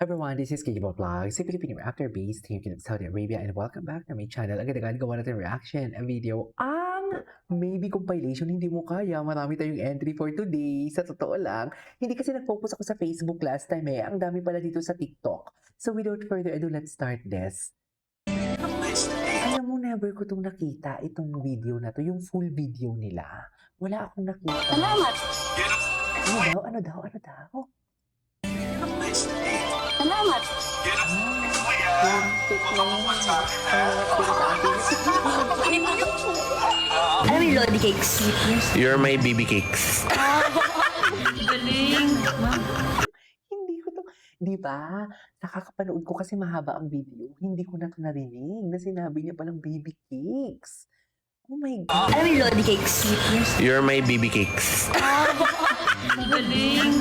Everyone, this is Kikibo Vlog, si Filipino actor based here in Saudi Arabia, and welcome back to my channel. Agad-agad gawa natin reaction ang video. Ang maybe compilation hindi mo kaya, marami tayong entry for today. Sa totoo lang, hindi kasi nag-focus ako sa Facebook last time eh. Ang dami pala dito sa TikTok. So without further ado, let's start this. Alam mo, never ko itong nakita, itong video na to, yung full video nila. Wala akong nakita. Salamat! Ano daw? Salamat! Alam mo yung Lodi Cakes? You're my baby cakes. Galing! Hindi ko to, di ba? Nakakapanood ko kasi mahaba ang video. Hindi ko na to narinig na sinabi niya palang baby cakes. Oh my God. Alam mo yung Lodi Cakes? You're my baby cakes. Galing!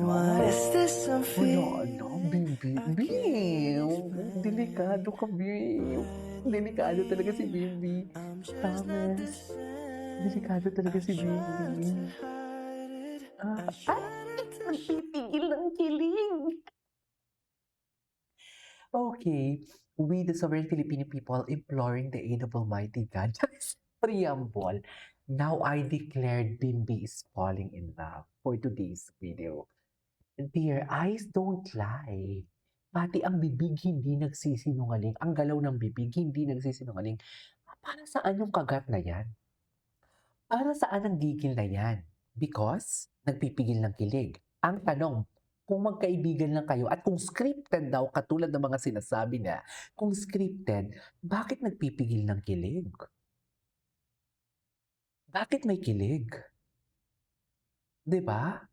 Wala, baby. Delikado ka, babe. Delikado talaga si baby. Thomas. Delikado talaga si baby. Nagpipigil ng kilig. Okay, we the sovereign Filipino people imploring the aid of Almighty God. Preamble. Now I declared Bimbi is falling in love for today's video. Dear eyes don't lie. Pati ang bibig hindi nagsisinungaling. Ang galaw ng bibig hindi nagsisinungaling. Para saan yung kagat na yan? Para saan ang gigil na yan? Because nagpipigil ng kilig. Ang tanong, kung magkaibigan lang kayo at kung scripted daw katulad ng mga sinasabi na, kung scripted, bakit nagpipigil ng kilig? Bakit may kilig? 'Di ba?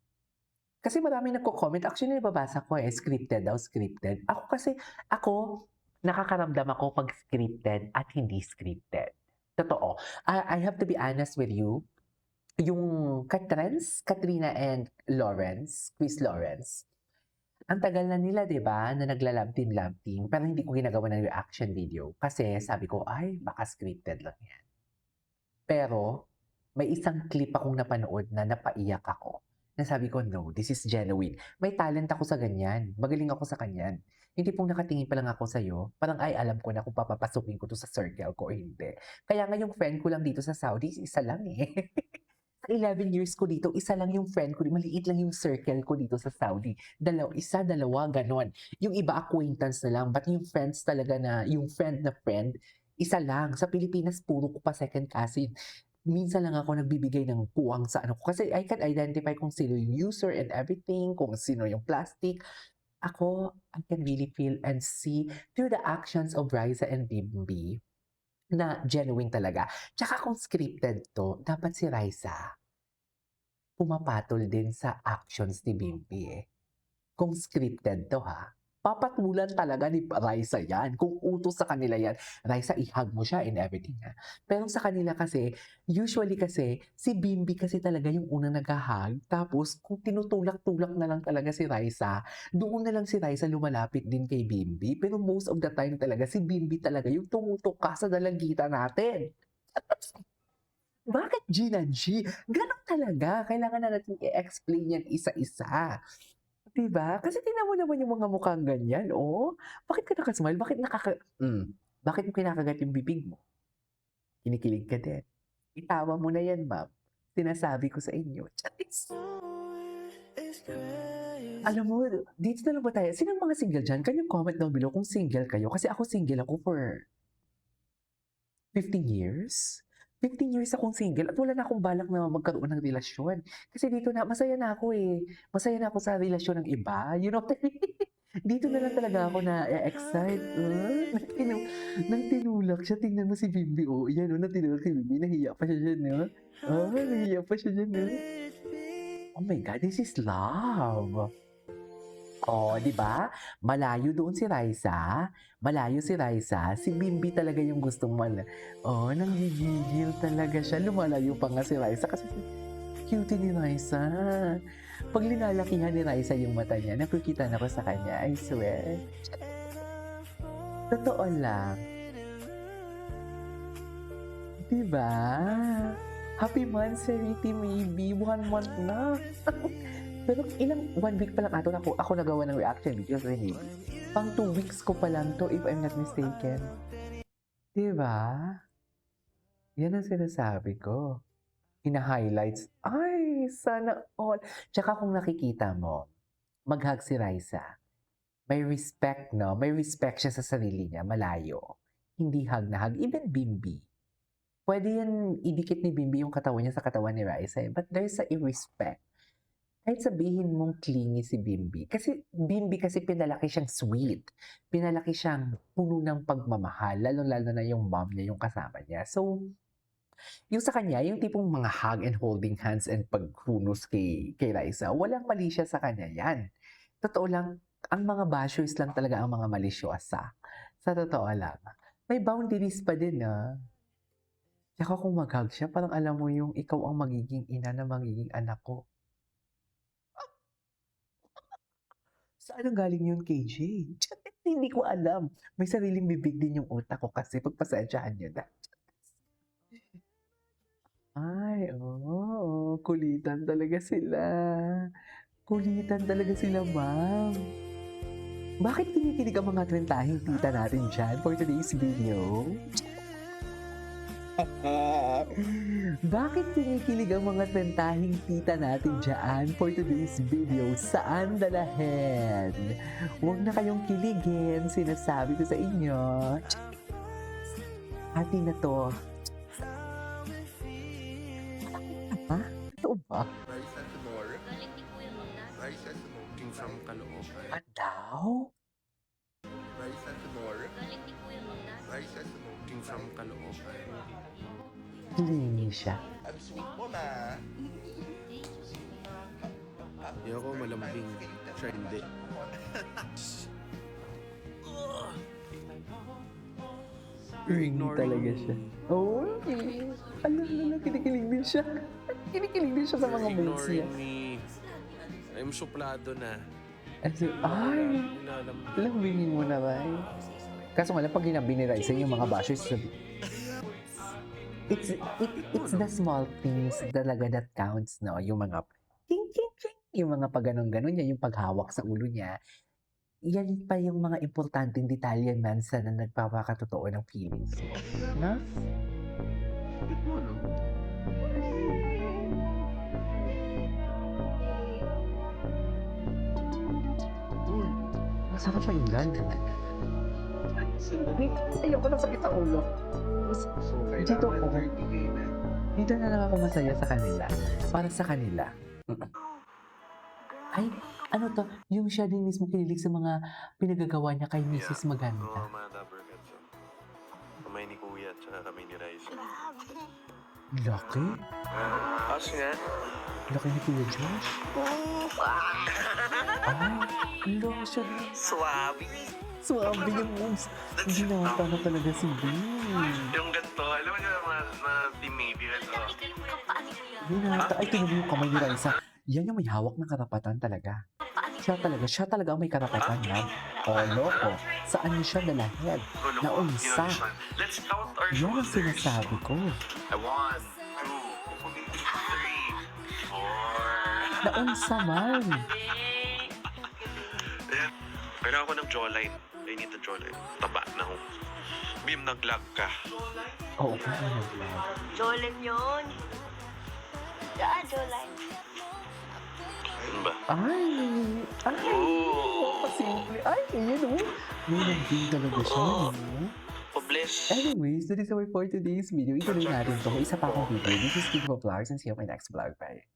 Kasi marami nagko-comment. Actually, nababasa ko scripted daw, scripted. Ako, nakakaramdam ako pag scripted at hindi scripted. Totoo. I have to be honest with you. Yung Katrina and Chris Lawrence, ang tagal na nila, di ba, na nagla-love team, pero hindi ko ginagawa ng reaction video. Kasi sabi ko, ay, baka scripted lang yan. Pero, may isang clip akong napanood na napaiyak ako. Nasabi ko, no, this is genuine. May talent ako sa ganyan. Magaling ako sa kanyan. Hindi pong nakatingin pa lang ako sa'yo, parang ay alam ko na kung papapasukin ko to sa circle ko o hindi. Kaya nga yung friend ko lang dito sa Saudi, isa lang eh. Sa 11 years ko dito, isa lang yung friend ko. Maliit lang yung circle ko dito sa Saudi. Dalawa, ganon. Yung iba acquaintance na lang. But yung friends talaga na, yung friend na friend, isa lang. Sa Pilipinas, puro ko pa second cousin. Minsan lang ako nagbibigay ng puwang sa ano ko. Kasi I can identify kung sino yung user and everything, kung sino yung plastic. Ako, I can really feel and see through the actions of Riza and Bimbi na genuine talaga. Tsaka kung scripted to, dapat si Riza pumapatol din sa actions ni Bimbi eh. Kung scripted to ha, papatulan talaga ni Raisa yan. Kung utos sa kanila yan, Raisa, ihag mo siya and everything ha. Pero sa kanila kasi, usually kasi, si Bimbi kasi talaga yung unang naghahag. Tapos, kung tinutulak-tulak na lang talaga si Raisa, doon na lang si Raisa lumalapit din kay Bimbi. Pero most of the time talaga, si Bimbi talaga yung tumutok ka sa dalagita natin. Bakit G na G? Ganon talaga. Kailangan na natin i-explain yan isa-isa. Diba? Kasi tingnan mo naman yung mga mukhang ganyan, oh. Bakit ka nakasmile? Bakit mo kinakagat yung bibig mo? Kinikilig ka din. Itawa mo na yan, ma'am. Sinasabi ko sa inyo. Charis. Alam mo, dito na lang ba tayo? Sinong mga single dyan? Can you comment down below kung single kayo? Kasi ako single ako for 15 years. 15 years akong single at wala na akong balak na magkaroon ng relasyon. Kasi dito na, masaya na ako eh. Masaya na ako sa relasyon ng iba. You know, dito na lang talaga ako na excite. Nang tinulak siya, tingnan mo si Bimbi. Oh, yan oh, nang tinulak si Bimbi. Nahiya pa siya dyan, no? Nahiya pa siya dyan, no? Oh my God, this is love. Oh, di ba? Malayo doon si Raisa. Malayo si Raisa. Si Bimbi talaga yung gustong Oh, nanggigigil talaga siya. Lumalayo pa nga si Raisa kasi cute ni Raisa. Pag linalakihan ni Raisa yung mata niya, nakikita na ko sa kanya. I swear. Totoo lang. Di ba? Happy monthsary, maybe. 1 month na. Pero one week pa lang ato na ako nagawa ng reaction videos rin. Pang 2 weeks ko pa lang to if I'm not mistaken. Diba? Yan ang sinasabi ko. Hina-highlights. Ay, sana all. Tsaka kung nakikita mo, mag-hug si Raisa. May respect, no? May respect siya sa sarili niya, malayo. Hindi hug na hug. Even Bimbi. Pwede yan idikit ni Bimbi yung katawan niya sa katawan ni Raisa. But there's a respect. Kahit sabihin mong clingy si Bimbi. Kasi Bimbi kasi pinalaki siyang sweet. Pinalaki siyang puno ng pagmamahal. Lalo-lalo na yung mom niya, yung kasama niya. So, yung sa kanya, yung tipong mga hug and holding hands and paghunos kay Raisa, walang mali siya sa kanya yan. Totoo lang, ang mga bashers lang talaga ang mga malisyosa. Sa totoo lang. May boundaries pa din, Tsaka kung mag-hug siya, parang alam mo yung ikaw ang magiging ina na magiging anak ko. Saan ang galing yun, KJ? Hindi ko alam. May sariling bibig din yung utak ko kasi pagpasensyahan niyo na. Ay, oo. Kulitan talaga sila. Kulitan talaga sila, ma'am. Bakit kinikilig ang mga trentahing tita natin dyan for today's video? Bakit kinikilig ang mga trentahing tita natin dyan for today's video? Saan dalahin? Huwag na kayong kiligin. Sinasabi ko sa inyo. Atin na to. Ha? Ito ba? Raisa Sonora. Raisa smoking from Caloocan. Daw? Raisa Sonora. Raisa smoking from Caloocan. Clingy siya. Ang sweet mo, ma. Hindi ako malambing. Siya hindi. Clingy talaga siya. Oh, okay. Alam, kinikilig din siya. Kinikilig din siya sa mga moves niya. me. I'm suplado na. Ay, Nilalambing. lambingin mo na ba? Kaso nga lang, pag ginabi ni Raisa yung mga bashers, it's the small things talaga that counts, no? Yung mga ting, ting, ting, yung mga pag-ganon-ganon niya, yung paghawak sa ulo niya. Yan pa yung mga importanteng detalye man sa na nagpapakatotoo ng feelings mo. No? Masarap pa yung land. Ayoko na sakit sa ulo. Dito ako. Dito na lang ako masaya sa kanila. Para sa kanila. Ay, ano to? Yung siya din mismo kinilig sa mga pinagagawa niya kay Mrs. Maganda. Oo, mga Dabber Cats. Kamay ni Kuya at saka kamay ni Raisa. Laki? As nga. Laki ni Kuya Josh? Ay, laki siya din. Suwabe yung moves. Ginata na talaga si Bing. Yung ganito, alam mo niya na Team Maybe ganito. Ginata. Ay, tinuloy yung kamay ni Raisa. Yan yung may hawak ng karapatan talaga. Siya talaga ang may karapatan yan. O, loko. Saan niyo siya nalahed? Naunsa. Let's count our Yan ang shoulders. sinasabi ko. 1, 2, 3, 4. Naunsa man. Ayan. Kailangan ko ng jawline. I need the jawline. Taba na ako. Bim, nag-lag ka. Oo, paano nag-vlog? Jolen yun. Jolen. Ano ba? Ay! Pasimple. Ay, yun o. May naging talaga siya, no? Oh, bless. Anyways, that is our for today's video. Ituloy natin to. Isa pa akong video. This is King of Vlogs and see you on my next vlog. Bye.